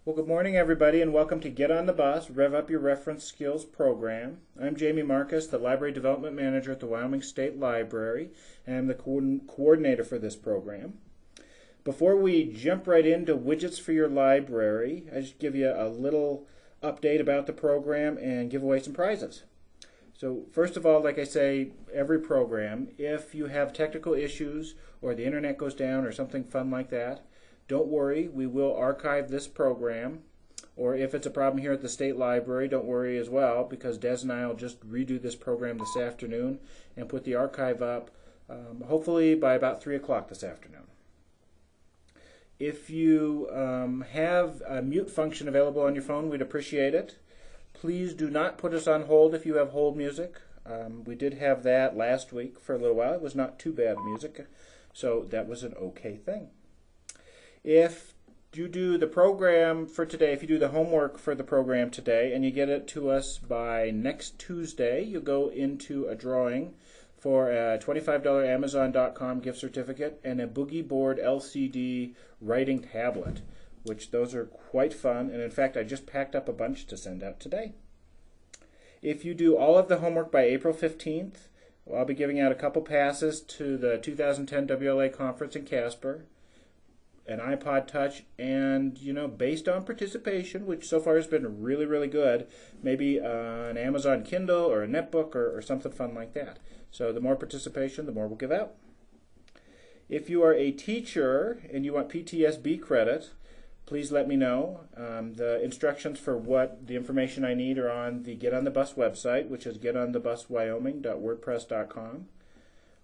Well, good morning, everybody, and welcome to Get on the Bus, Rev Up Your Reference Skills program. I'm Jamie Marcus, the Library Development Manager at the Wyoming State Library, and I'm the coordinator for this program. Before we jump right into widgets for your library, I just give you a little update about the program and give away some prizes. So first of all, like I say, every program, if you have technical issues or the internet goes down or something fun like that, don't worry, we will archive this program. Or if it's a problem here at the State Library, don't worry as well, because Des and I will just redo this program this afternoon and put the archive up hopefully by about 3 o'clock this afternoon. If you have a mute function available on your phone, we'd appreciate it. Please do not put us on hold if you have hold music. We did have that last week for a little while. It was not too bad music, so that was an okay thing. If you do the program for today, if you do the homework for the program today and you get it to us by next Tuesday, you'll go into a drawing for a $25 Amazon.com gift certificate and a Boogie Board LCD writing tablet, which those are quite fun. And in fact, I just packed up a bunch to send out today. If you do all of the homework by April 15th, I'll be giving out a couple passes to the 2010 WLA conference in Casper, an iPod Touch, and, based on participation, which so far has been really, really good, maybe an Amazon Kindle or a netbook or something fun like that. So the more participation, the more we'll give out. If you are a teacher and you want PTSB credit, please let me know. The instructions for what the information I need are on the Get on the Bus website, which is getonthebuswyoming.wordpress.com.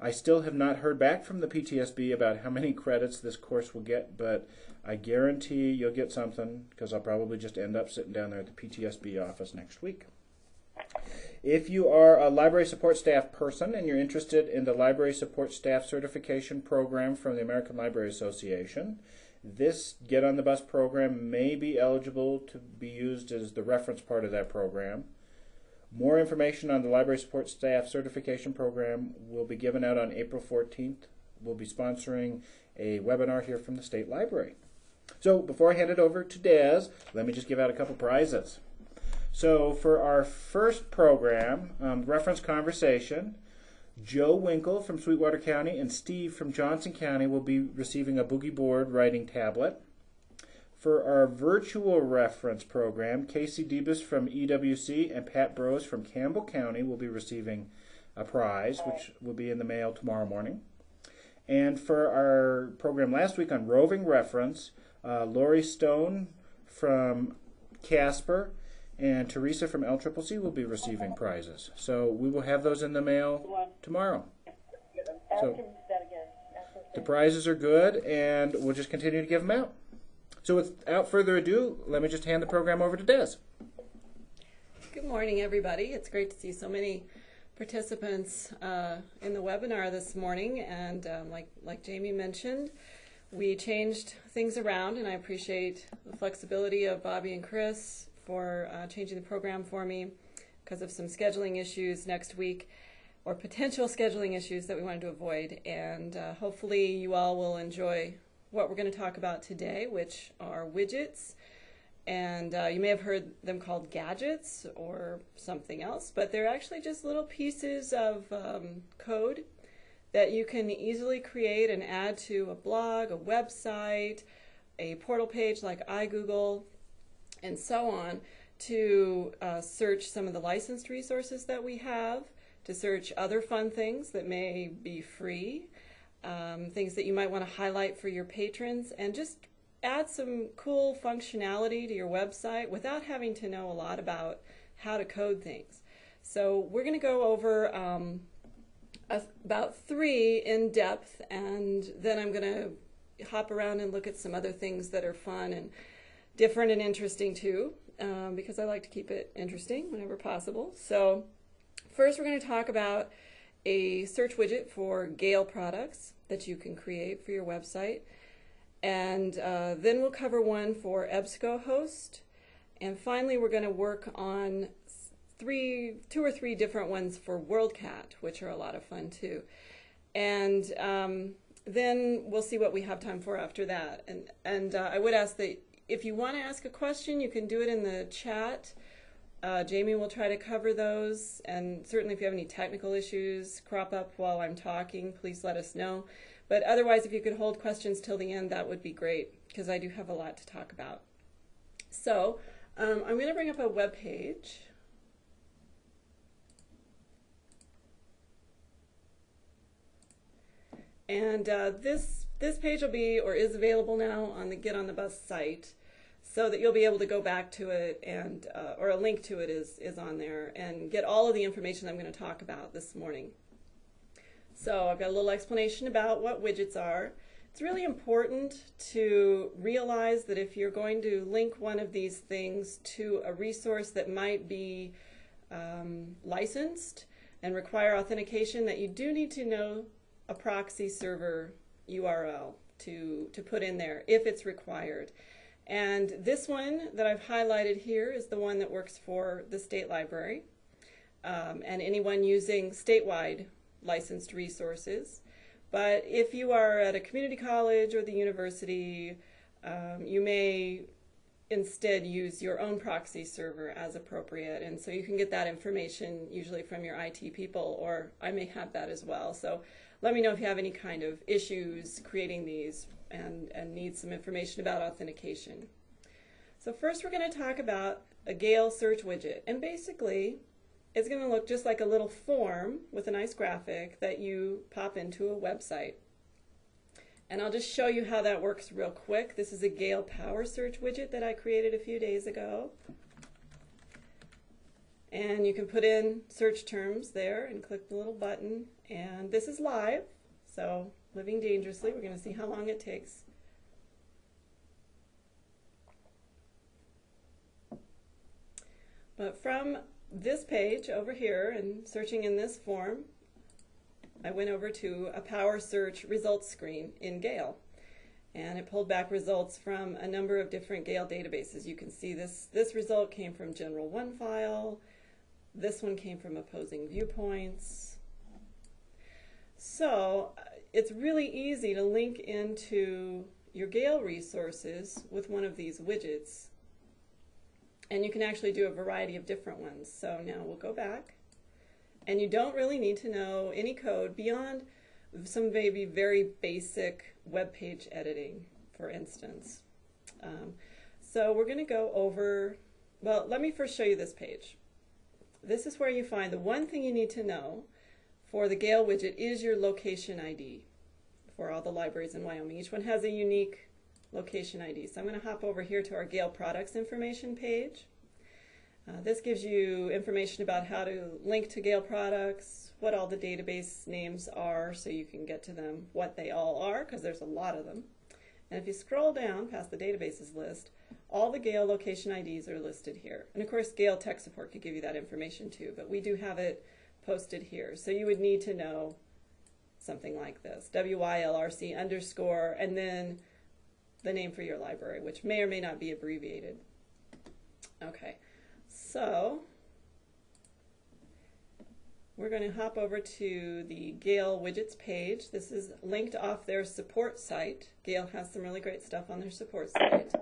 I still have not heard back from the PTSB about how many credits this course will get, but I guarantee you'll get something because I'll probably just end up sitting down there at the PTSB office next week. If you are a library support staff person and you're interested in the Library Support Staff Certification Program from the American Library Association, this Get on the Bus program may be eligible to be used as the reference part of that program. More information on the Library Support Staff Certification Program will be given out on April 14th. We'll be sponsoring a webinar here from the State Library. So before I hand it over to Des, let me just give out a couple prizes. So for our first program, Reference Conversation, Joe Winkle from Sweetwater County and Steve from Johnson County will be receiving a Boogie Board writing tablet. For our virtual reference program, Casey Debus from EWC and Pat Brose from Campbell County will be receiving a prize, which will be in the mail tomorrow morning. And for our program last week on roving reference, Lori Stone from Casper and Teresa from LCCC will be receiving prizes. So we will have those in the mail tomorrow. So the prizes are good, and we'll just continue to give them out. So without further ado, let me just hand the program over to Des. Good morning, everybody. It's great to see so many participants in the webinar this morning. And like Jamie mentioned, we changed things around, and I appreciate the flexibility of Bobby and Chris for changing the program for me because of some scheduling issues next week, or potential scheduling issues that we wanted to avoid. And hopefully you all will enjoy what we're going to talk about today, which are widgets. And you may have heard them called gadgets or something else, but they're actually just little pieces of code that you can easily create and add to a blog, a website, a portal page like iGoogle, and so on, to search some of the licensed resources that we have, to search other fun things that may be free, things that you might want to highlight for your patrons, and just add some cool functionality to your website without having to know a lot about how to code things. So we're going to go over about 3 in depth, and then I'm going to hop around and look at some other things that are fun and different and interesting too, because I like to keep it interesting whenever possible. So first we're going to talk about a search widget for Gale products that you can create for your website. And then we'll cover one for EBSCOhost. And finally, we're going to work on 2 or 3 different ones for WorldCat, which are a lot of fun too. And then we'll see what we have time for after that. And I would ask that if you want to ask a question, you can do it in the chat. Jamie will try to cover those, and certainly if you have any technical issues crop up while I'm talking, please let us know. But otherwise, if you could hold questions till the end, that would be great, because I do have a lot to talk about. So I'm going to bring up a web page. And this page will be, or is available now on the Get on the Bus site, so that you'll be able to go back to it, and or a link to it is on there, and get all of the information I'm going to talk about this morning. So I've got a little explanation about what widgets are. It's really important to realize that if you're going to link one of these things to a resource that might be licensed and require authentication, that you do need to know a proxy server URL to put in there if it's required. And this one that I've highlighted here is the one that works for the State Library and anyone using statewide licensed resources. But if you are at a community college or the university, you may instead use your own proxy server as appropriate. And so you can get that information usually from your IT people, or I may have that as well. So let me know if you have any kind of issues creating these and need some information about authentication. So first we're going to talk about a Gale Search widget. And basically it's going to look just like a little form with a nice graphic that you pop into a website. And I'll just show you how that works real quick. This is a Gale Power Search widget that I created a few days ago. And you can put in search terms there and click the little button. And this is live, so living dangerously. We're going to see how long it takes. But from this page over here and searching in this form, I went over to a Power Search results screen in Gale. And it pulled back results from a number of different Gale databases. You can see this result came from General 1 file. This one came from Opposing Viewpoints. So it's really easy to link into your Gale resources with one of these widgets. And you can actually do a variety of different ones. So now we'll go back. And you don't really need to know any code beyond some maybe very basic web page editing, for instance. So we're going to go over, well, let me first show you this page. This is where you find the one thing you need to know for the Gale widget is your location ID for all the libraries in Wyoming. Each one has a unique location ID. So I'm going to hop over here to our Gale products information page. This gives you information about how to link to Gale products, what all the database names are so you can get to them, what they all are, because there's a lot of them. And if you scroll down past the databases list, all the Gale location IDs are listed here. And of course, Gale tech support could give you that information too, but we do have it posted here. So you would need to know something like this, WYLRC _ and then the name for your library, which may or may not be abbreviated. Okay, so we're going to hop over to the Gale Widgets page. This is linked off their support site. Gale has some really great stuff on their support site.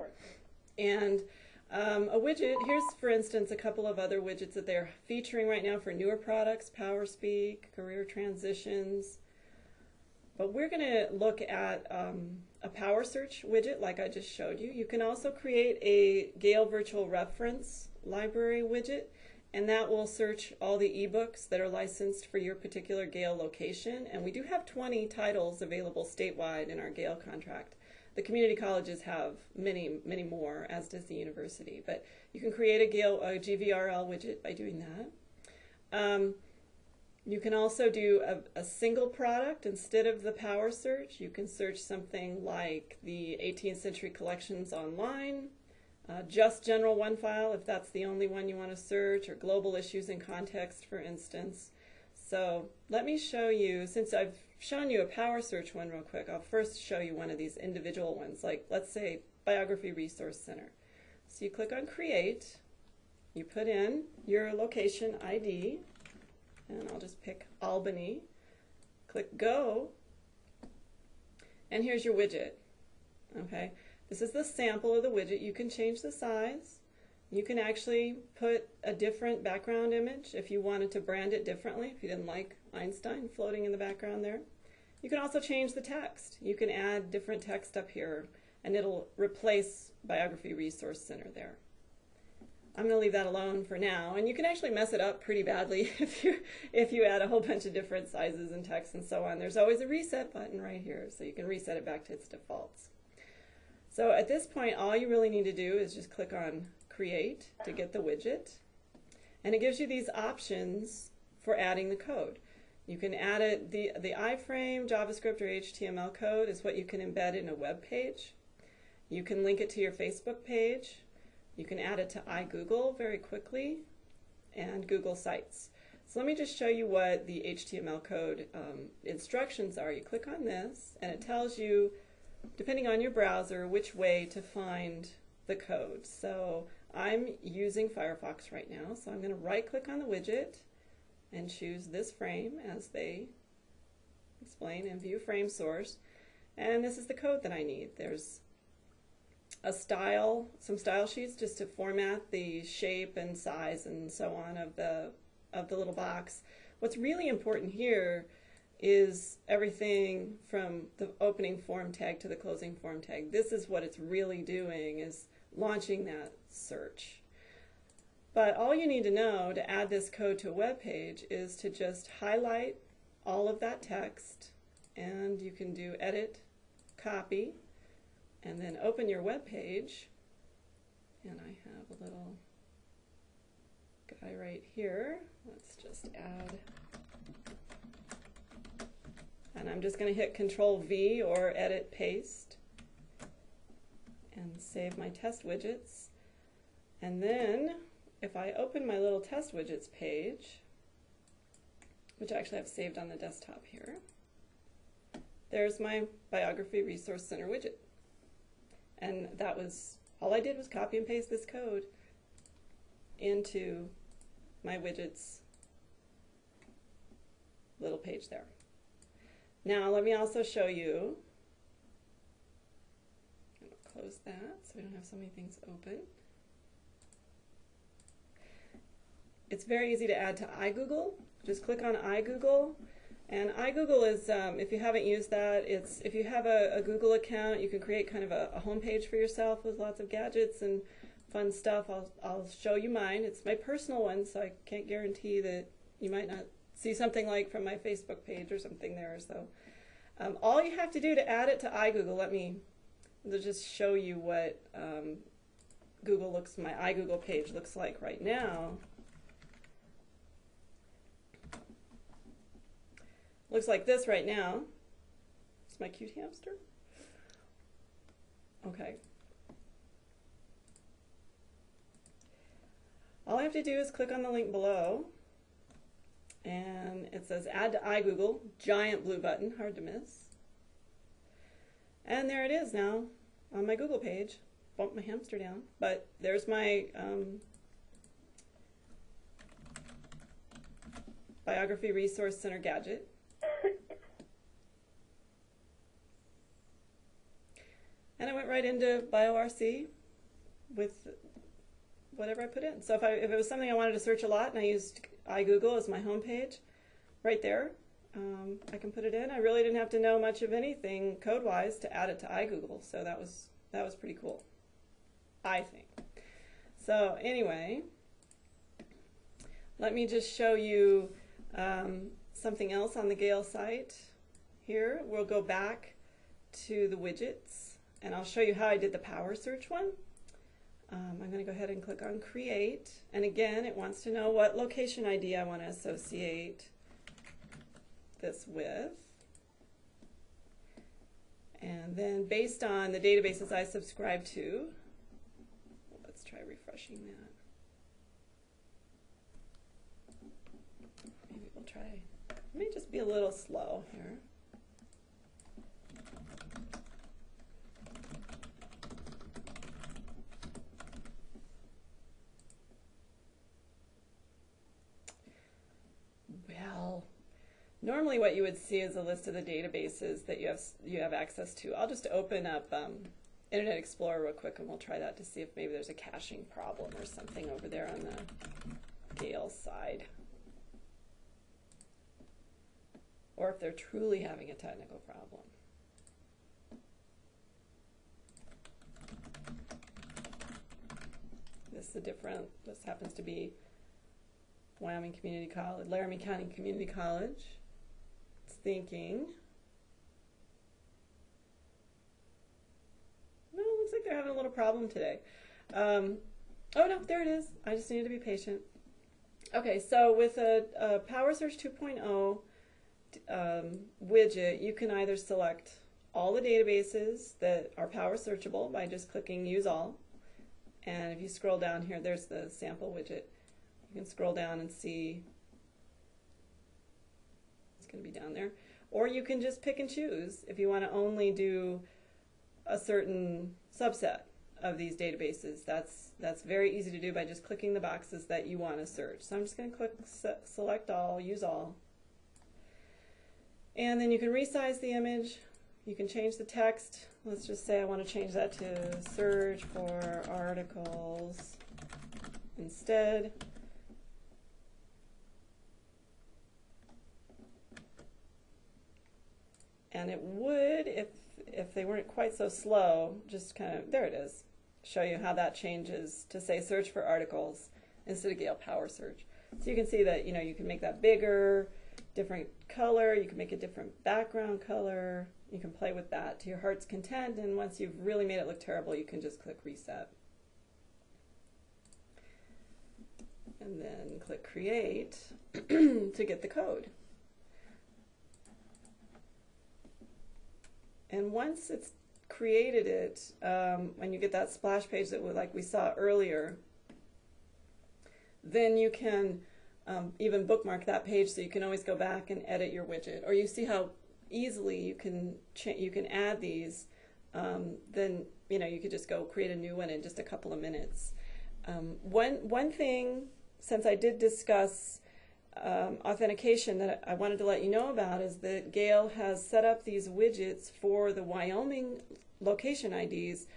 And a widget, here's for instance a couple of other widgets that they're featuring right now for newer products, PowerSpeak, career transitions. But we're going to look at a Power Search widget like I just showed you. You can also create a Gale Virtual Reference Library widget, and that will search all the ebooks that are licensed for your particular Gale location. And we do have 20 titles available statewide in our Gale contract. The community colleges have many, many more, as does the university. But you can create a GVRL widget by doing that. You can also do a single product instead of the Power Search. You can search something like the 18th Century Collections online, just General 1 file if that's the only one you want to search, or global issues in context, for instance. So let me show you, since I've shown you a Power Search one real quick, I'll first show you one of these individual ones, like let's say Biography Resource Center. So you click on Create, you put in your location ID, and I'll just pick Albany, click Go, and here's your widget. Okay, This is the sample of the widget. You can change the size. You can actually put a different background image if you wanted to brand it differently, if you didn't like Einstein floating in the background there. You can also change the text. You can add different text up here, and it'll replace Biography Resource Center there. I'm going to leave that alone for now, and you can actually mess it up pretty badly if you add a whole bunch of different sizes and text and so on. There's always a reset button right here, so you can reset it back to its defaults. So at this point, all you really need to do is just click on Create to get the widget, and it gives you these options for adding the code. You can add it, the iframe, JavaScript, or HTML code is what you can embed in a web page. You can link it to your Facebook page. You can add it to iGoogle very quickly, and Google Sites. So let me just show you what the HTML code instructions are. You click on this, and it tells you, depending on your browser, which way to find the code. So I'm using Firefox right now, so I'm going to right-click on the widget and choose this frame as they explain and view frame source. And this is the code that I need. There's a style, some style sheets just to format the shape and size and so on of the little box. What's really important here is everything from the opening form tag to the closing form tag. This is what it's really doing, is launching that search. But all you need to know to add this code to a web page is to just highlight all of that text, and you can do edit, copy, and then open your web page. And I have a little guy right here. Let's just add, and I'm just going to hit Control V or edit paste and save my test widgets. And then if I open my little test widgets page, which actually I've saved on the desktop here, there's my Biography Resource Center widget. And that was, all I did was copy and paste this code into my widgets little page there. Now let me also show you, I'm going to close that so we don't have so many things open. It's very easy to add to iGoogle. Just click on iGoogle, and iGoogle is, if you haven't used that, it's, if you have a Google account, you can create kind of a home page for yourself with lots of gadgets and fun stuff. I'll show you mine. It's my personal one, so I can't guarantee that you might not see something like from my Facebook page or something there. So all you have to do to add it to iGoogle, let me just show you what my iGoogle page looks like right now. Looks like this right now. It's my cute hamster. Okay. All I have to do is click on the link below, and it says Add to iGoogle, giant blue button, hard to miss. And there it is now on my Google page. Bump my hamster down, but there's my Biography Resource Center gadget. And I went right into BioRC with whatever I put in. So if it was something I wanted to search a lot and I used iGoogle as my home page, right there, I can put it in. I really didn't have to know much of anything code-wise to add it to iGoogle, so that was pretty cool, I think. So anyway, let me just show you something else on the Gale site. Here, we'll go back to the widgets, and I'll show you how I did the power search one. I'm going to go ahead and click on Create, and again, it wants to know what location ID I want to associate this with. And then based on the databases I subscribe to, let's try refreshing that. Maybe we'll try, it may just be a little slow here. Normally what you would see is a list of the databases that you have access to. I'll just open up Internet Explorer real quick, and we'll try that to see if maybe there's a caching problem or something over there on the Gale side. Or if they're truly having a technical problem. This happens to be Wyoming Community College, Laramie County Community College. It's thinking. No, it looks like they're having a little problem today. Oh no, there it is. I just needed to be patient. Okay, so with a Power Search 2.0 widget, you can either select all the databases that are power searchable by just clicking Use All. And if you scroll down here, there's the sample widget. You can scroll down and see it's going to be down there. Or you can just pick and choose if you want to only do a certain subset of these databases. That's very easy to do by just clicking the boxes that you want to search. So I'm just going to click Select All, Use All. And then you can resize the image. You can change the text. Let's just say I want to change that to search for articles instead. And it would, if they weren't quite so slow, just kind of, there it is, show you how that changes to say search for articles instead of Gale Power Search. So you can see that, you can make that bigger, different color, you can make a different background color. You can play with that to your heart's content, and once you've really made it look terrible, you can just click Reset. And then click Create to get the code. And once it's created it, when you get that splash page that like we saw earlier, then you can even bookmark that page so you can always go back and edit your widget. Or you see how easily you can add these, then you could just go create a new one in just a couple of minutes. One thing, since I did discuss authentication, that I wanted to let you know about is that Gale has set up these widgets for the Wyoming location IDs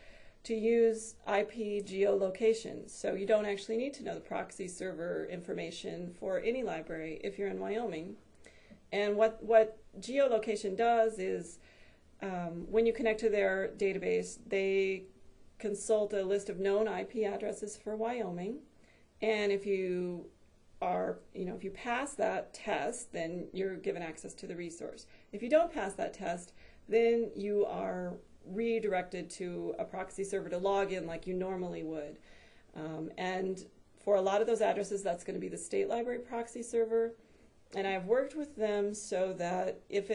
to use IP geolocation. So you don't actually need to know the proxy server information for any library if you're in Wyoming. And what geolocation does is when you connect to their database, they consult a list of known IP addresses for Wyoming. And if you if you pass that test, then you're given access to the resource. If you don't pass that test, then you are redirected to a proxy server to log in like you normally would. And for a lot of those addresses, that's going to be the State Library proxy server. And I've worked with them so that if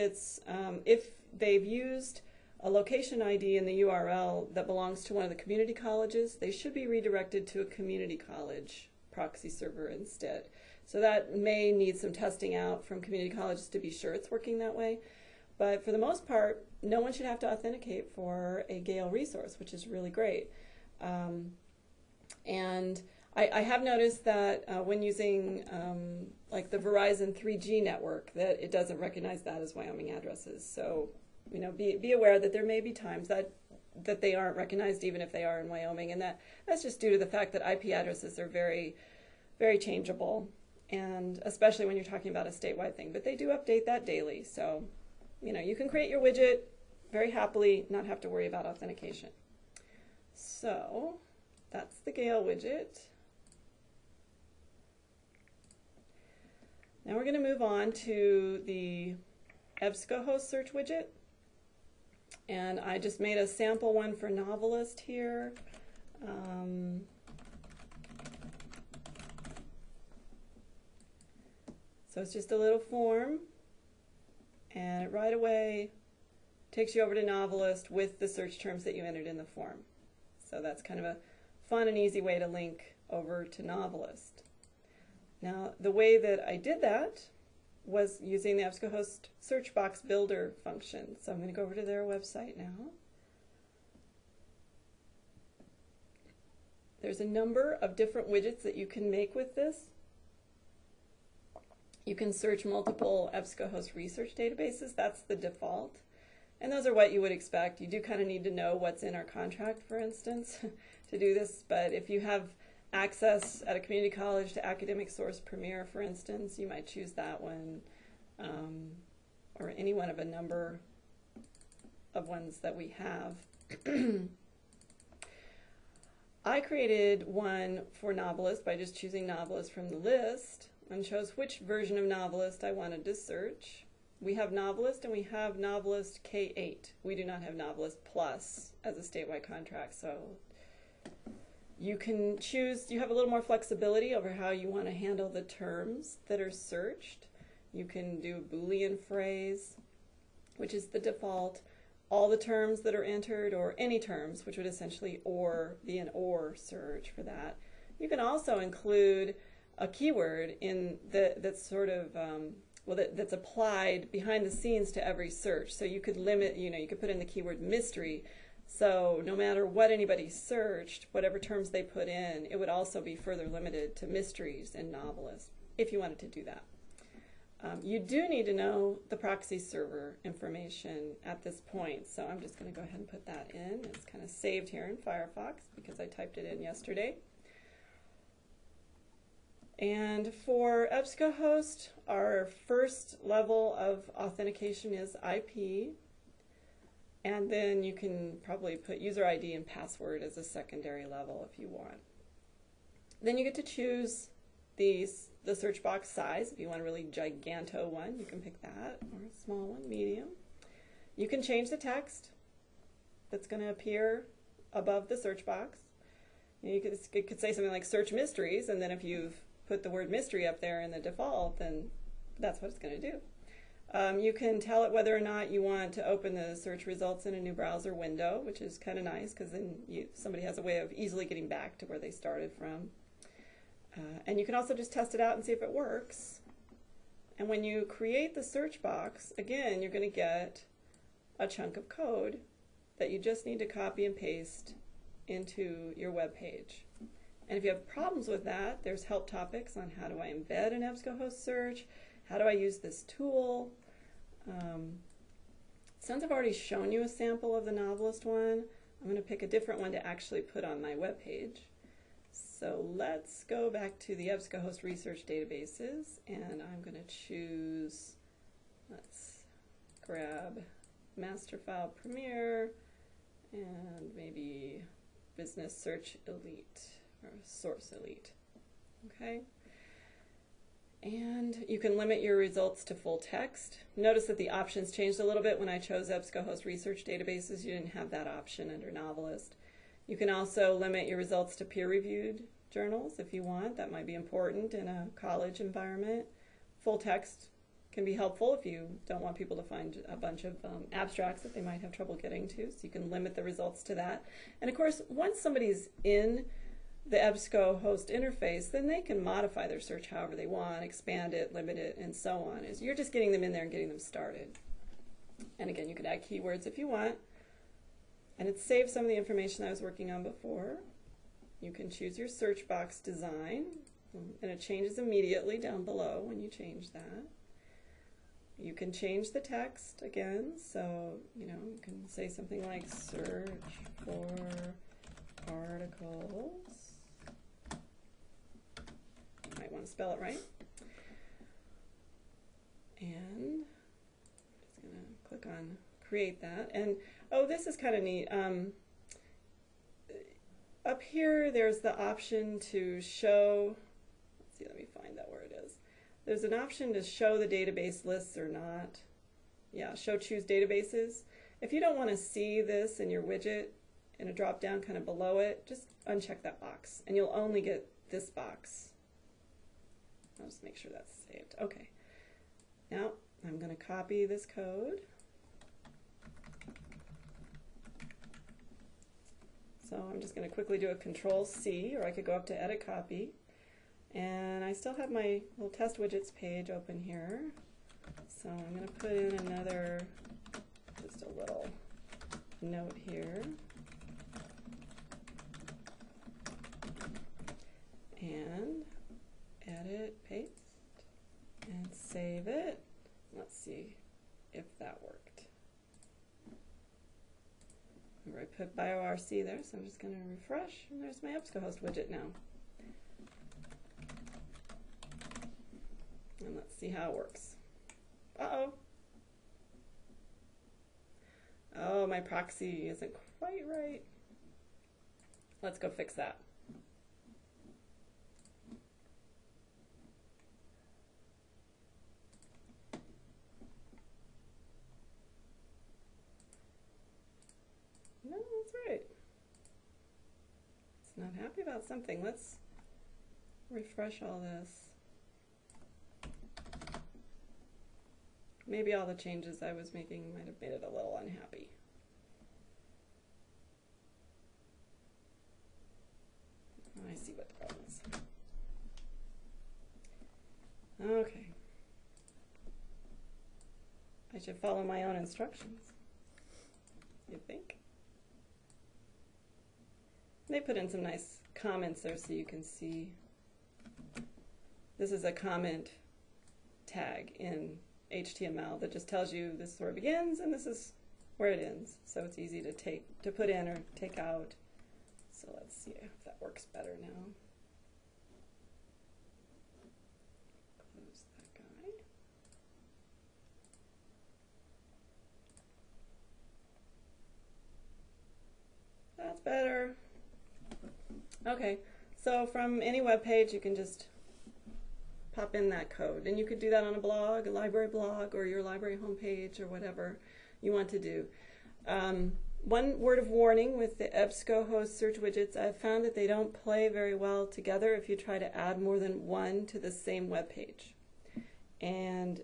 they've used a location ID in the URL that belongs to one of the community colleges, they should be redirected to a community college proxy server instead. So that may need some testing out from community colleges to be sure it's working that way. But for the most part, no one should have to authenticate for a Gale resource, which is really great. And I have noticed that when using like the Verizon 3G network, that it doesn't recognize that as Wyoming addresses. So be aware that there may be times that they aren't recognized even if they are in Wyoming, and that's just due to the fact that IP addresses are very, very changeable, and especially when you're talking about a statewide thing. But they do update that daily, so you can create your widget very happily, not have to worry about authentication. So that's the Gale widget. Now we're going to move on to the EBSCOhost search widget. And I just made a sample one for Novelist here. So it's just a little form, and it right away takes you over to Novelist with the search terms that you entered in the form. So that's kind of a fun and easy way to link over to Novelist. Now, the way that I did that was using the EBSCOhost search box builder function. So I'm going to go over to their website now. There's a number of different widgets that you can make with this. You can search multiple EBSCOhost research databases. That's the default. And those are what you would expect. You do kind of need to know what's in our contract, for instance, to do this. But if you have access at a community college to Academic Source Premier, for instance, you might choose that one, or any one of a number of ones that we have. I created one for Novelist by just choosing Novelist from the list and chose which version of Novelist I wanted to search. We have Novelist and we have Novelist K8. We do not have Novelist Plus as a statewide contract, so you can choose, you have a little more flexibility over how you want to handle the terms that are searched. You can do a Boolean phrase, which is the default, all the terms that are entered, or any terms, which would essentially be an or search for that. You can also include a keyword in that's sort of that's applied behind the scenes to every search. So you could limit, you could put in the keyword mystery. So no matter what anybody searched, whatever terms they put in, it would also be further limited to mysteries and novelists, if you wanted to do that. You do need to know the proxy server information at this point, so I'm just going to go ahead and put that in. It's kind of saved here in Firefox because I typed it in yesterday. And for EBSCOhost, our first level of authentication is IP, and then you can probably put user ID and password as a secondary level if you want. Then you get to choose the search box size. If you want a really giganto one, you can pick that, or a small one, medium. You can change the text that's going to appear above the search box. It could say something like search mysteries, and then if you've put the word mystery up there in the default, then that's what it's going to do. You can tell it whether or not you want to open the search results in a new browser window, which is kind of nice because then somebody has a way of easily getting back to where they started from. And you can also just test it out and see if it works. And when you create the search box, again, you're going to get a chunk of code that you just need to copy and paste into your web page. And if you have problems with that, there's help topics on how do I embed an EBSCOhost search, how do I use this tool. Since I've already shown you a sample of the Novelist one, I'm going to pick a different one to actually put on my web page. So let's go back to the EBSCOhost research databases, and I'm going to choose, let's grab Master File Premier and maybe Business Search Elite or Source Elite. Okay. And you can limit your results to full text. Notice that the options changed a little bit when I chose EBSCOhost research databases. You didn't have that option under Novelist. You can also limit your results to peer-reviewed journals if you want. That might be important in a college environment. Full text can be helpful if you don't want people to find a bunch of abstracts that they might have trouble getting to, so you can limit the results to that. And of course, once somebody's in the EBSCOhost interface, then they can modify their search however they want, expand it, limit it, and so on. You're just getting them in there and getting them started. And again, you can add keywords if you want. And it saves some of the information I was working on before. You can choose your search box design, and it changes immediately down below when you change that. You can change the text again, so you can say something like search for articles. You might want to spell it right. And I'm just going to click on create that. And oh, this is kind of neat. Up here, there's the option to show, let's see, let me find that where it is. There's an option to show the database lists or not. Yeah, show choose databases. If you don't want to see this in your widget in a drop down kind of below it, just uncheck that box and you'll only get this box. I'll just make sure that's saved. Okay. Now I'm going to copy this code. So I'm just going to quickly do a Control-C, or I could go up to Edit Copy. And I still have my little test widgets page open here. So I'm going to put in another, just a little note here. And edit, paste, and save it. Let's see if that worked. I put BioRC there, so I'm just going to refresh, and there's my EBSCOhost widget now. And let's see how it works. Uh-oh. Oh, my proxy isn't quite right. Let's go fix that. No, that's right. It's not happy about something. Let's refresh all this. Maybe all the changes I was making might have made it a little unhappy. I see what the problem is. Okay. I should follow my own instructions, you think? They put in some nice comments there so you can see. This is a comment tag in HTML that just tells you this is where it begins and this is where it ends. So it's easy to put in or take out. So let's see if that works better now. Close that guy. That's better. Okay, so from any web page you can just pop in that code, and you could do that on a blog, a library blog, or your library homepage, or whatever you want to do. One word of warning with the EBSCOhost search widgets, I've found that they don't play very well together if you try to add more than one to the same web page. And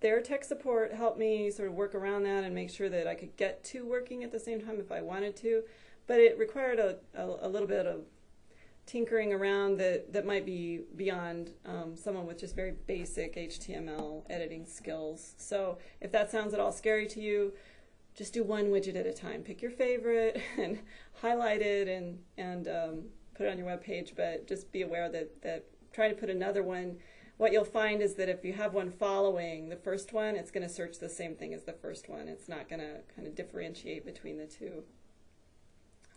their tech support helped me sort of work around that and make sure that I could get two working at the same time if I wanted to, but it required a little bit of tinkering around that might be beyond someone with just very basic HTML editing skills. So if that sounds at all scary to you, just do one widget at a time. Pick your favorite and highlight it and put it on your web page, but just be aware that trying to put another one, what you'll find is that if you have one following the first one, it's going to search the same thing as the first one. It's not going to kind of differentiate between the two.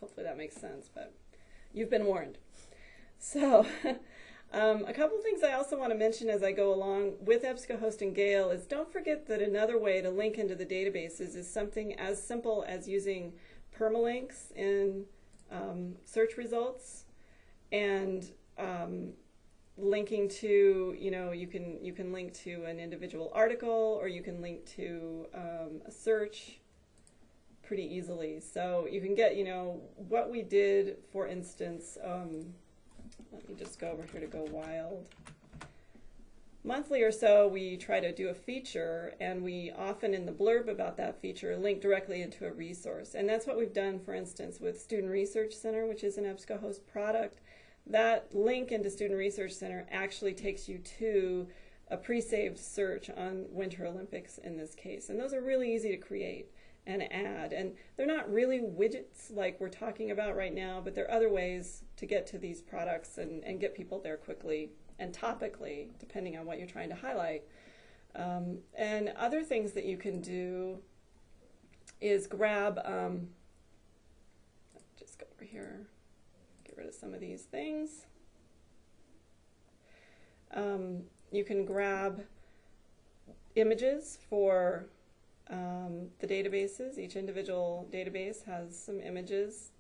Hopefully that makes sense, but you've been warned. So a couple of things I also want to mention as I go along with EBSCOhost and Gale is don't forget that another way to link into the databases is something as simple as using permalinks in search results and linking to, you can link to an individual article, or you can link to a search pretty easily. So you can get, what we did, for instance, let me just go over here to Go Wild. Monthly or so, we try to do a feature, and we often in the blurb about that feature link directly into a resource. And that's what we've done, for instance, with Student Research Center, which is an EBSCOhost product. That link into Student Research Center actually takes you to a pre-saved search on Winter Olympics in this case. And those are really easy to create and add. And they're not really widgets like we're talking about right now, but there are other ways to get to these products and get people there quickly and topically, depending on what you're trying to highlight. And other things that you can do is grab, just go over here, get rid of some of these things. You can grab images for the databases. Each individual database has some images.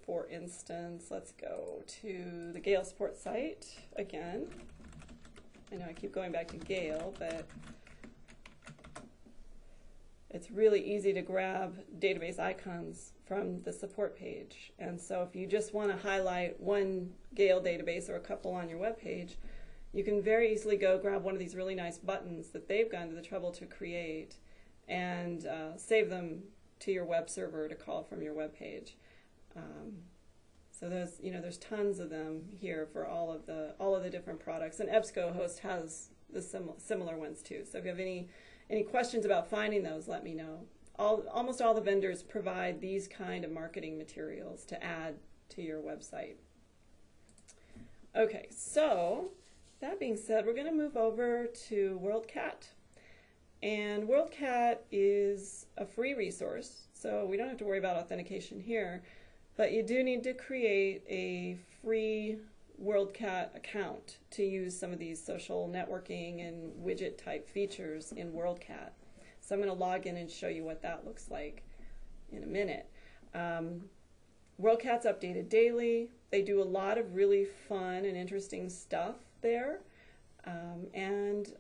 For instance, let's go to the Gale support site again. I know I keep going back to Gale, but it's really easy to grab database icons from the support page. And so if you just want to highlight one Gale database or a couple on your web page, you can very easily go grab one of these really nice buttons that they've gone to the trouble to create and save them to your web server to call from your web page. So there's tons of them here for all of the different products, and EBSCOhost has the similar ones too. So if you have any questions about finding those, let me know. Almost all the vendors provide these kind of marketing materials to add to your website. Okay, so that being said, we're going to move over to WorldCat. And WorldCat is a free resource, so we don't have to worry about authentication here, but you do need to create a free WorldCat account to use some of these social networking and widget type features in WorldCat. So I'm going to log in and show you what that looks like in a minute. WorldCat's updated daily. They do a lot of really fun and interesting stuff there. And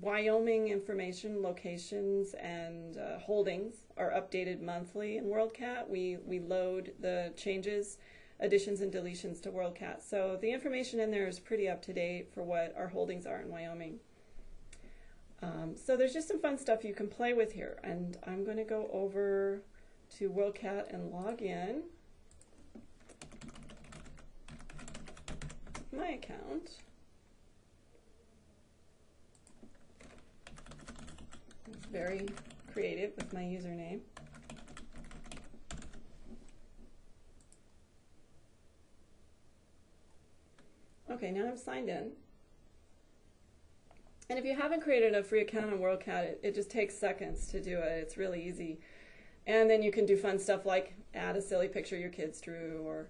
Wyoming information, locations, and holdings are updated monthly in WorldCat. We load the changes, additions, and deletions to WorldCat. So the information in there is pretty up to date for what our holdings are in Wyoming. So there's just some fun stuff you can play with here. And I'm going to go over to WorldCat and log in my account. It's very creative with my username. Okay, now I'm signed in. And if you haven't created a free account on WorldCat, it just takes seconds to do it. It's really easy. And then you can do fun stuff like add a silly picture your kids drew, or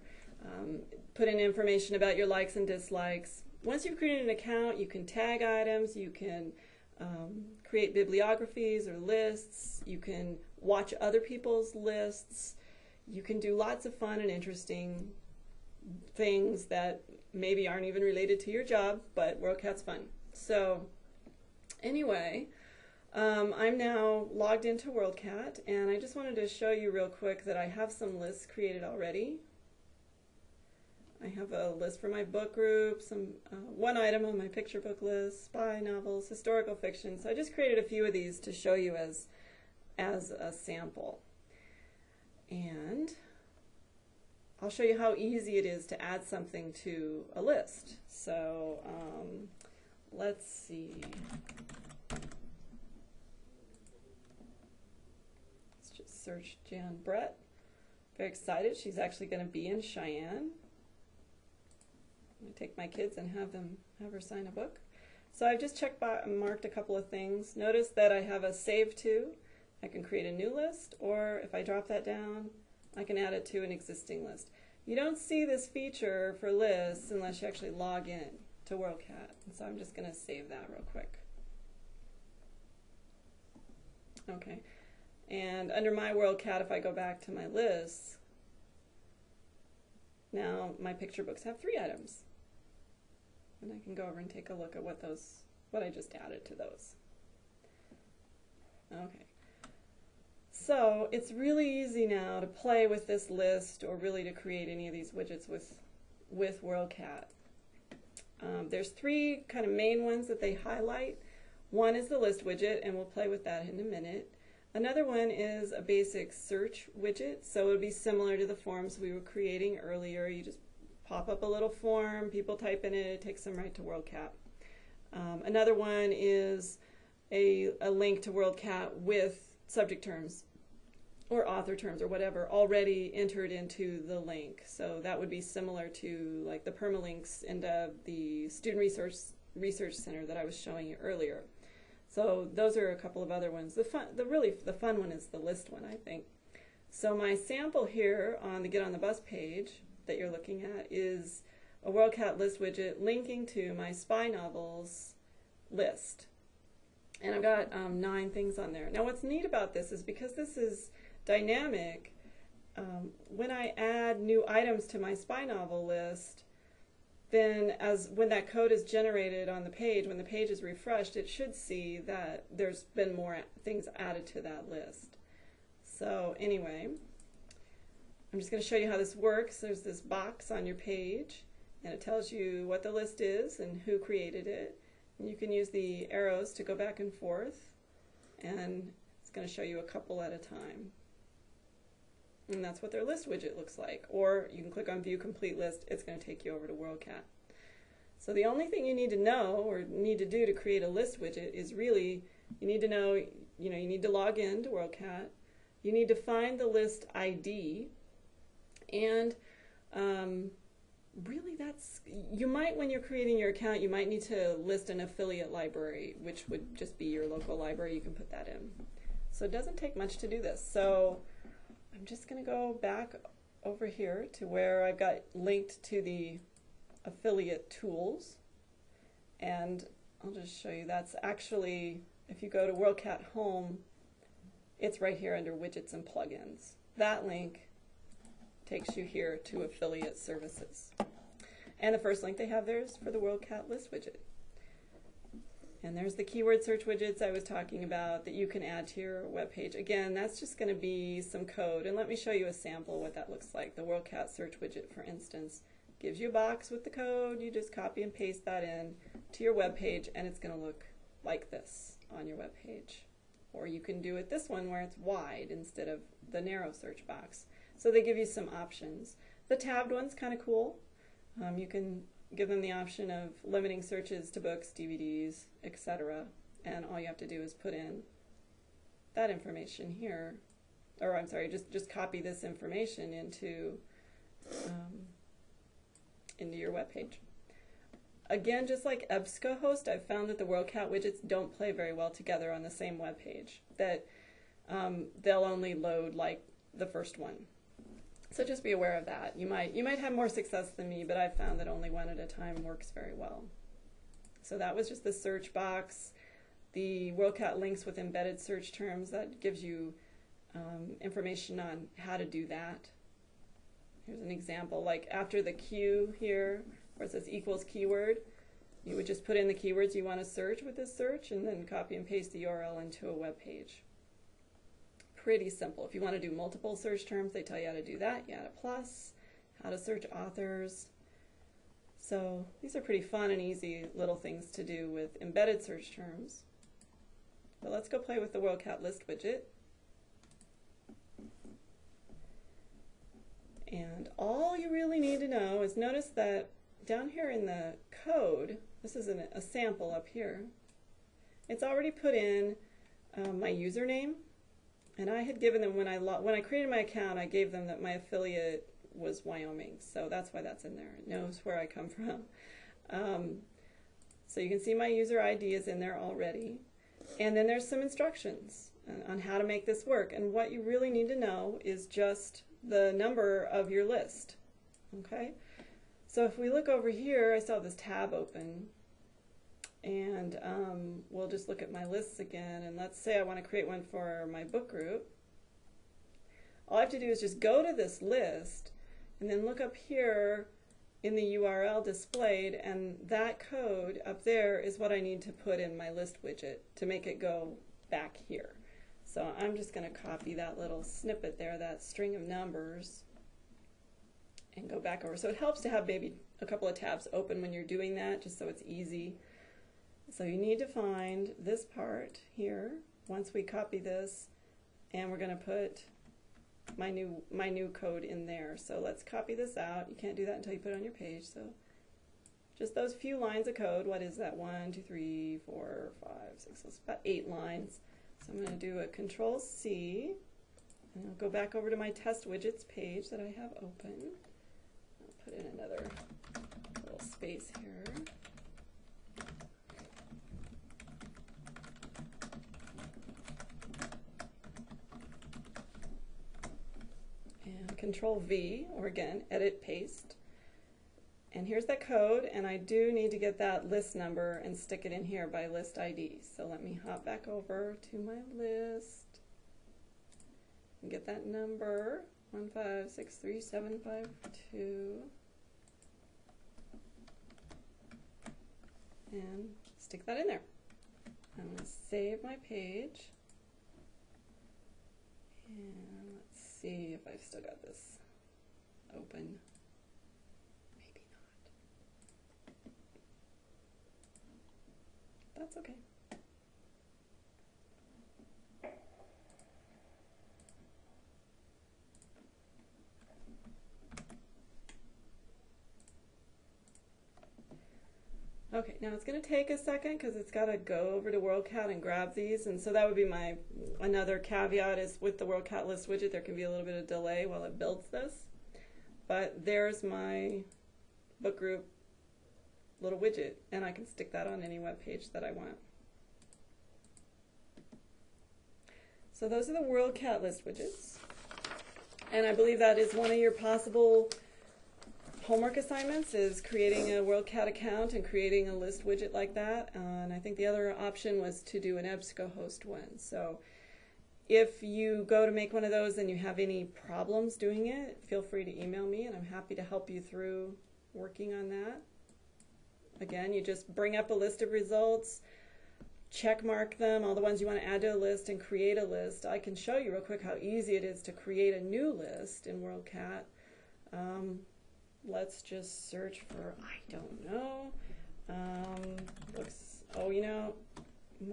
put in information about your likes and dislikes. Once you've created an account, you can tag items, you can create bibliographies or lists, you can watch other people's lists, you can do lots of fun and interesting things that maybe aren't even related to your job, but WorldCat's fun. So anyway, I'm now logged into WorldCat, and I just wanted to show you real quick that I have some lists created already. I have a list for my book group, one item on my picture book list, spy novels, historical fiction. So I just created a few of these to show you as a sample. And I'll show you how easy it is to add something to a list. So let's see. Let's just search Jan Brett. Very excited. She's actually going to be in Cheyenne. I'm going to take my kids and have her sign a book. So I've just marked a couple of things. Notice that I have a save to. I can create a new list, or if I drop that down, I can add it to an existing list. You don't see this feature for lists unless you actually log in to WorldCat. And so I'm just going to save that real quick. Okay. And under my WorldCat, if I go back to my lists, now my picture books have 3 items. And I can go over and take a look at what I just added to those. Okay. So it's really easy now to play with this list, or really to create any of these widgets with WorldCat. There's 3 kind of main ones that they highlight. One is the list widget, and we'll play with that in a minute. Another one is a basic search widget, so it would be similar to the forms we were creating earlier. You just pop up a little form, people type in it, it takes them right to WorldCat. Another one is a link to WorldCat with subject terms or author terms or whatever already entered into the link. So that would be similar to like the permalinks in the Student Research Center that I was showing you earlier. So those are a couple of other ones. The fun one is the list one, I think. So my sample here on the Get on the Bus page that you're looking at is a WorldCat list widget linking to my spy novels list. And I've got 9 things on there. Now what's neat about this is because this is dynamic, when I add new items to my spy novel list, then when that code is generated on the page, when the page is refreshed, it should see that there's been more things added to that list. So anyway, I'm just going to show you how this works. There's this box on your page, and it tells you what the list is and who created it. And you can use the arrows to go back and forth, and it's going to show you a couple at a time. And that's what their list widget looks like. Or you can click on View Complete List. It's going to take you over to WorldCat. So the only thing you need to know or need to do to create a list widget is really, you need to know, you need to log in to WorldCat. You need to find the list ID. And really you might, when you're creating your account, you might need to list an affiliate library, which would just be your local library. You can put that in. So it doesn't take much to do this. So I'm just going to go back over here to where I've got linked to the affiliate tools. And I'll just show you that's actually, if you go to WorldCat Home, it's right here under Widgets and Plugins. That link takes you here to affiliate services. And the first link they have there is for the WorldCat list widget. And there's the keyword search widgets I was talking about that you can add to your web page. Again, that's just going to be some code. And let me show you a sample of what that looks like. The WorldCat search widget, for instance, gives you a box with the code. You just copy and paste that in to your web page, and it's going to look like this on your web page. Or you can do it this one where it's wide instead of the narrow search box. So they give you some options. The tabbed one's kind of cool. You can give them the option of limiting searches to books, DVDs, etc. And all you have to do is put in that information here. Or I'm sorry, just copy this information into your web page. Again, just like EBSCOhost, I've found that the WorldCat widgets don't play very well together on the same web page. That they'll only load like the first one. So just be aware of that. You might have more success than me, but I've found that only one at a time works very well. So that was just the search box. The WorldCat links with embedded search terms, that gives you information on how to do that. Here's an example, like after the Q here, where it says equals keyword, you would just put in the keywords you want to search with this search and then copy and paste the URL into a web page. Pretty simple. If you want to do multiple search terms, they tell you how to do that. You add a plus, how to search authors. So these are pretty fun and easy little things to do with embedded search terms. But let's go play with the WorldCat list widget. And all you really need to know is notice that down here in the code, this is a sample up here, it's already put in my username. And I had given them, when I created my account, I gave them that my affiliate was Wyoming. So that's why that's in there. It knows where I come from. So you can see my user ID is in there already. And then there's some instructions on how to make this work. And what you really need to know is just the number of your list. Okay? So if we look over here, I still have this tab open. And we'll just look at my lists again, and let's say I want to create one for my book group. All I have to do is just go to this list and then look up here in the URL displayed, and that code up there is what I need to put in my list widget to make it go back here. So I'm just going to copy that little snippet there, that string of numbers, and go back over. So it helps to have maybe a couple of tabs open when you're doing that, just so it's easy. So you need to find this part here once we copy this, and we're going to put my new code in there. So let's copy this out. You can't do that until you put it on your page. So just those few lines of code. What is that? 1, 2, 3, 4, 5, 6, so it's about 8 lines. So I'm going to do a Control-C, and I'll go back over to my test widgets page that I have open. I'll put in another little space here. Control V, or again, edit, paste. And here's that code, and I do need to get that list number and stick it in here by list ID. So let me hop back over to my list and get that number, 1563752, and stick that in there. I'm going to save my page, and let's see if I've still got this open. Maybe not. That's okay. Okay, now it's going to take a second because it's got to go over to WorldCat and grab these, and so that would be my another caveat is with the WorldCat list widget there can be a little bit of delay while it builds this. But there's my book group little widget, and I can stick that on any web page that I want. So those are the WorldCat list widgets. And I believe that is one of your possible homework assignments, is creating a WorldCat account and creating a list widget like that. And I think the other option was to do an EBSCOhost one. So if you go to make one of those and you have any problems doing it, feel free to email me, and I'm happy to help you through working on that. Again, you just bring up a list of results, check mark them, all the ones you want to add to a list, and create a list. I can show you real quick how easy it is to create a new list in WorldCat. Let's just search for, I don't know, oh, you know,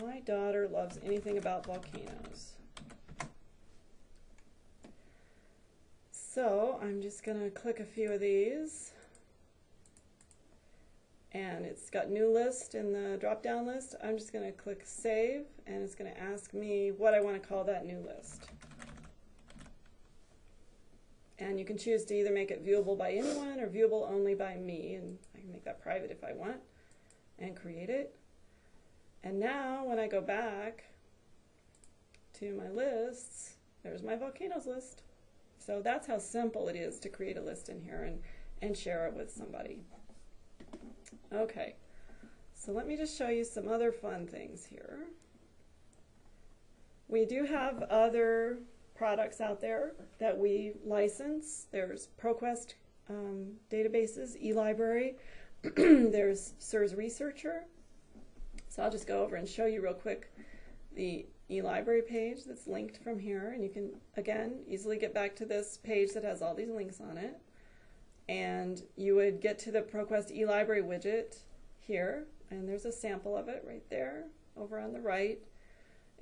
my daughter loves anything about volcanoes. So I'm just going to click a few of these. And it's got new list in the drop-down list. I'm just going to click save, and it's going to ask me what I want to call that new list. And you can choose to either make it viewable by anyone or viewable only by me, and I can make that private if I want, and create it. And now when I go back to my lists, there's my volcanoes list. So that's how simple it is to create a list in here and share it with somebody. Okay, so let me just show you some other fun things here. We do have other products out there that we license. There's ProQuest databases, eLibrary. There's SIRS Researcher. So I'll just go over and show you real quick the eLibrary page that's linked from here. And you can, again, easily get back to this page that has all these links on it. And you would get to the ProQuest eLibrary widget here, and there's a sample of it right there over on the right.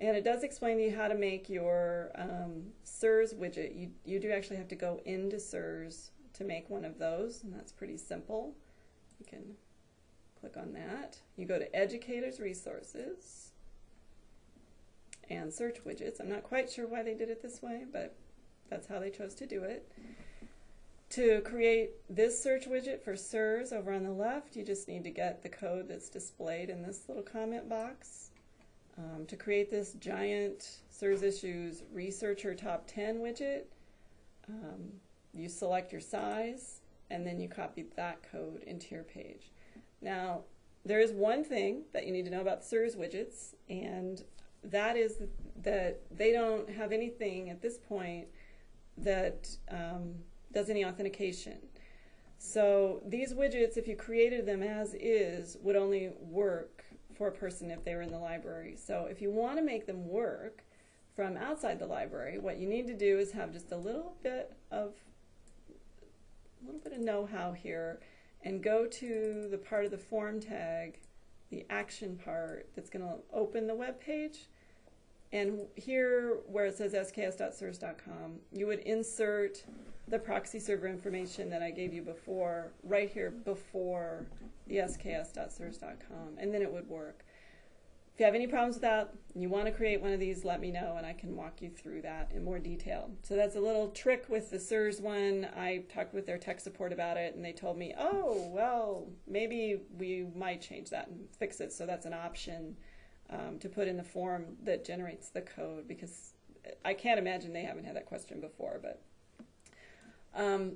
And it does explain to you how to make your SIRS widget. You do actually have to go into SIRS to make one of those, and that's pretty simple. You can click on that. You go to Educators Resources and Search Widgets. I'm not quite sure why they did it this way, but that's how they chose to do it. To create this search widget for SIRS over on the left, you just need to get the code that's displayed in this little comment box. To create this giant SIRS Issues Researcher Top 10 widget, you select your size, and then you copy that code into your page. Now, there is one thing that you need to know about SIRS widgets, and that is that they don't have anything at this point that does any authentication. So these widgets, if you created them as is, would only work for a person if they were in the library. So if you want to make them work from outside the library, what you need to do is have just a little bit of know-how here, and go to the part of the form tag, the action part, that's going to open the web page. And here where it says sks.sirs.com, you would insert the proxy server information that I gave you before, right here before the sks.sirs.com, and then it would work. If you have any problems with that, and you want to create one of these, let me know, and I can walk you through that in more detail. So that's a little trick with the SIRS one. I talked with their tech support about it, and they told me, oh, well, maybe we might change that and fix it, so that's an option to put in the form that generates the code, because I can't imagine they haven't had that question before. But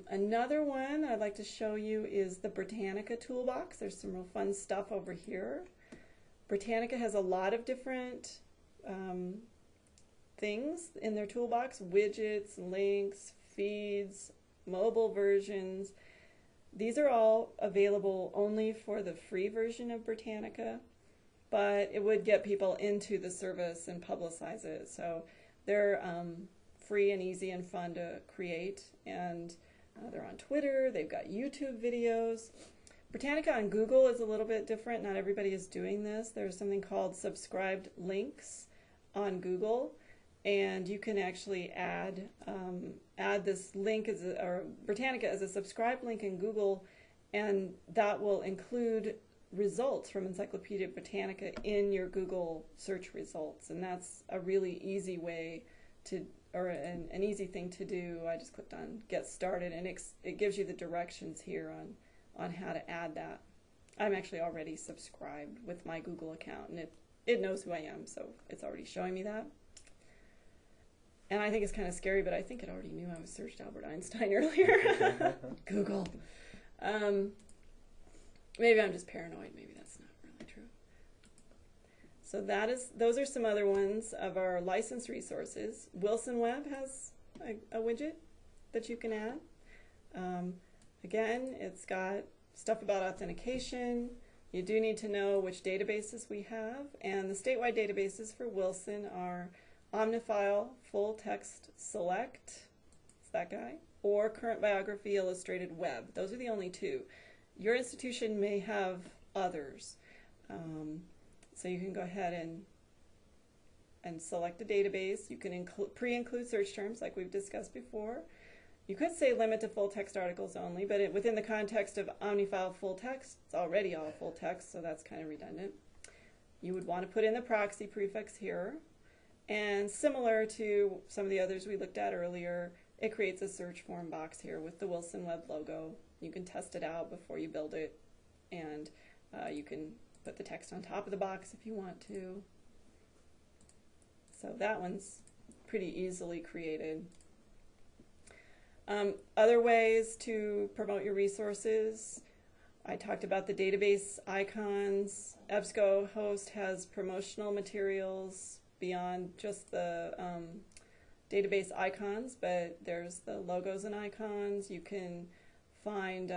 another one I'd like to show you is the Britannica toolbox. There's some real fun stuff over here. Britannica has a lot of different things in their toolbox: widgets, links, feeds, mobile versions. These are all available only for the free version of Britannica, but it would get people into the service and publicize it. So they're free and easy and fun to create, and they're on Twitter. They've got YouTube videos. Britannica on Google is a little bit different. Not everybody is doing this. There's something called subscribed links on Google, and you can actually add this link or Britannica as a subscribed link in Google, and that will include results from Encyclopedia Britannica in your Google search results. And that's a really easy way to, or an easy thing to do. I just clicked on Get Started, and it gives you the directions here on how to add that. I'm actually already subscribed with my Google account, and it knows who I am, so it's already showing me that. And I think it's kind of scary, but I think it already knew I was searched Albert Einstein earlier. Google. Maybe I'm just paranoid. Maybe that's not really true. So those are some other ones of our licensed resources. Wilson Web has a widget that you can add. Again, it's got stuff about authentication. You do need to know which databases we have, and the statewide databases for Wilson are Omnifile Full Text Select, it's that guy, or Current Biography Illustrated Web. Those are the only two. Your institution may have others, so you can go ahead and select a database. You can pre-include search terms like we've discussed before. You could say limit to full text articles only, but within the context of Omnifile full text, it's already all full text, so that's kind of redundant. You would want to put in the proxy prefix here, and similar to some of the others we looked at earlier, it creates a search form box here with the Wilson Web logo. You can test it out before you build it, and you can put the text on top of the box if you want to. So that one's pretty easily created. Other ways to promote your resources, I talked about the database icons. EBSCOhost has promotional materials beyond just the database icons, but there's the logos and icons. You can find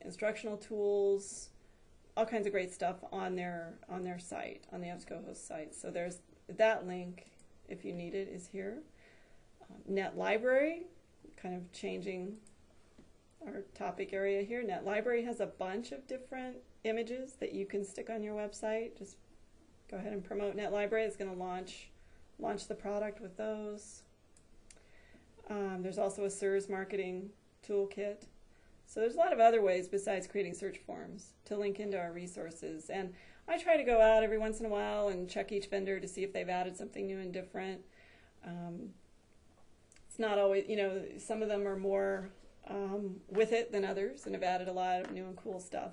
instructional tools, all kinds of great stuff on their site, on the EBSCOhost site. So there's that link, if you need it, is here. Net Library, kind of changing our topic area here. Net Library has a bunch of different images that you can stick on your website. Just go ahead and promote Net Library. It's going to launch the product with those. There's also a SERS marketing toolkit. So there's a lot of other ways besides creating search forms to link into our resources. And I try to go out every once in a while and check each vendor to see if they've added something new and different. It's not always, some of them are more with it than others and have added a lot of new and cool stuff.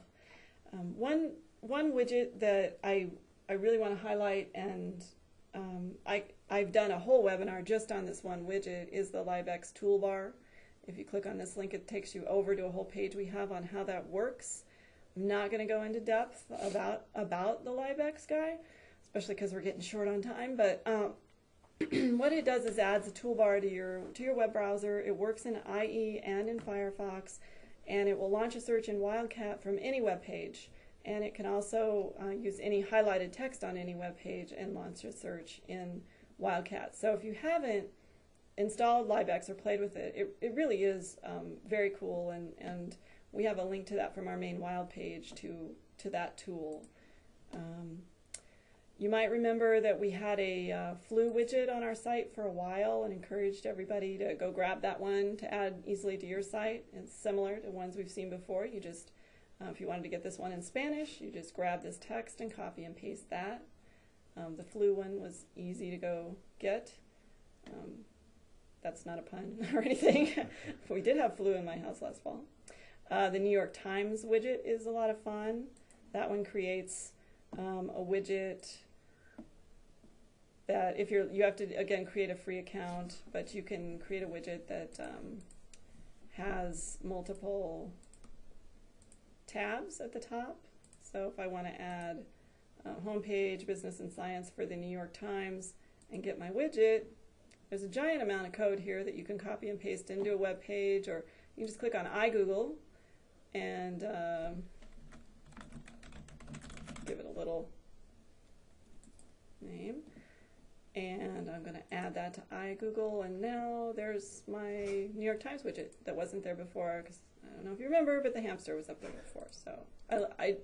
One widget that I really want to highlight, and I've done a whole webinar just on this one widget, is the LiveX Toolbar. If you click on this link, it takes you over to a whole page we have on how that works. I'm not going to go into depth about the LiveX guy, especially because we're getting short on time, but what it does is adds a toolbar to your web browser. It works in IE and in Firefox, and it will launch a search in Wildcat from any web page. And it can also use any highlighted text on any web page and launch a search in Wildcat. So if you haven't installed LiveX or played with it, it really is very cool, and we have a link to that from our main Wild page to that tool. You might remember that we had a flu widget on our site for a while and encouraged everybody to go grab that one to add easily to your site. It's similar to ones we've seen before. You just, if you wanted to get this one in Spanish, you just grab this text and copy and paste that. The flu one was easy to go get. That's not a pun or anything. We did have flu in my house last fall. The New York Times widget is a lot of fun. That one creates a widget that if you have to, again, create a free account, but you can create a widget that has multiple tabs at the top. So if I want to add homepage, business and science for the New York Times and get my widget, there's a giant amount of code here that you can copy and paste into a web page, or you can just click on iGoogle and give it a little name. And I'm going to add that to iGoogle, and now there's my New York Times widget that wasn't there before, because I don't know if you remember, but the hamster was up there before. So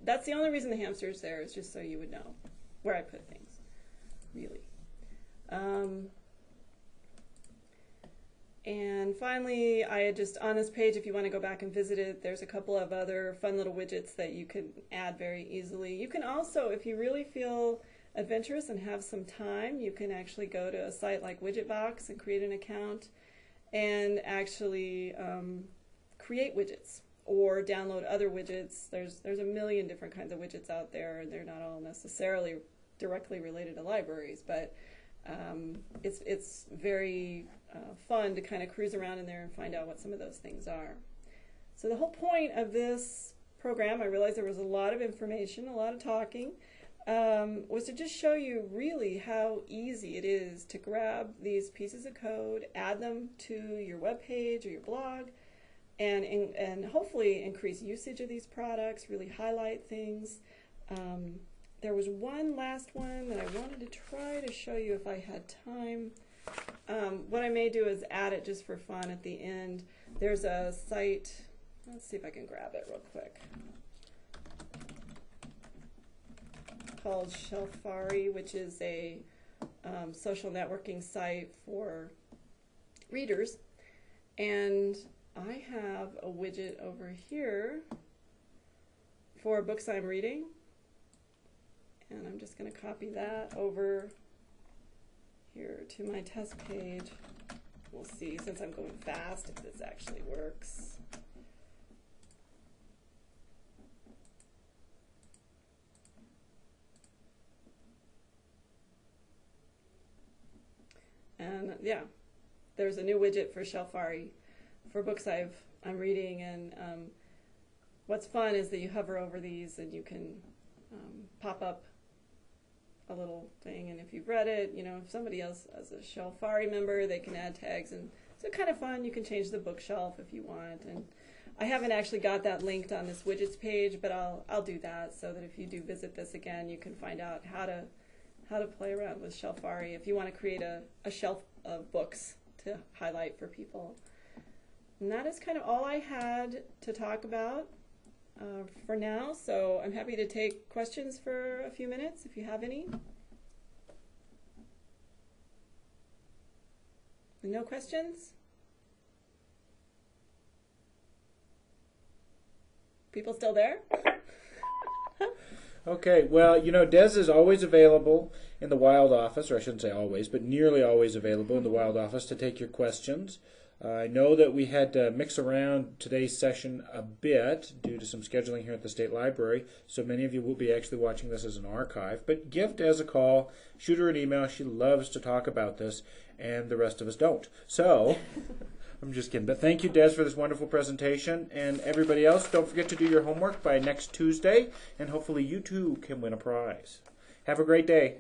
that's the only reason the hamster is there, is just so you would know where I put things, really. And finally, I had just on this page, if you want to go back and visit it, there's a couple of other fun little widgets that you can add very easily. You can also, if you really feel adventurous and have some time, you can actually go to a site like Widgetbox and create an account and actually create widgets. or download other widgets. There's a million different kinds of widgets out there, and they're not all necessarily directly related to libraries, but it's very fun to kind of cruise around in there and find out what some of those things are. So the whole point of this program, I realized there was a lot of information, a lot of talking, was to just show you really how easy it is to grab these pieces of code, add them to your web page or your blog, and hopefully increase usage of these products, really highlight things. There was one last one that I wanted to try to show you if I had time. What I may do is add it just for fun at the end. There's a site, let's see if I can grab it real quick, called Shelfari, which is a social networking site for readers. And I have a widget over here for books I'm reading. And I'm just going to copy that over here to my test page. We'll see, since I'm going fast, if this actually works. And yeah, there's a new widget for Shelfari for books I'm reading. And what's fun is that you hover over these and you can pop up a little thing, and if you've read it, you know, if somebody else is a Shelfari member, they can add tags, and so kind of fun. You can change the bookshelf if you want, and I haven't actually got that linked on this widgets page, but I'll do that so that if you do visit this again, you can find out how to play around with Shelfari if you want to create a shelf of books to highlight for people. And that is kind of all I had to talk about for now, so I'm happy to take questions for a few minutes if you have any. No questions? People still there? Okay, well, you know, Des is always available in the Wild office, or I shouldn't say always, but nearly always available in the Wild office to take your questions. I know that we had to mix around today's session a bit due to some scheduling here at the State Library, so many of you will be actually watching this as an archive. But give Des a call, shoot her an email. She loves to talk about this, and the rest of us don't. So, I'm just kidding. But thank you, Des, for this wonderful presentation. And everybody else, don't forget to do your homework by next Tuesday, and hopefully you too can win a prize. Have a great day.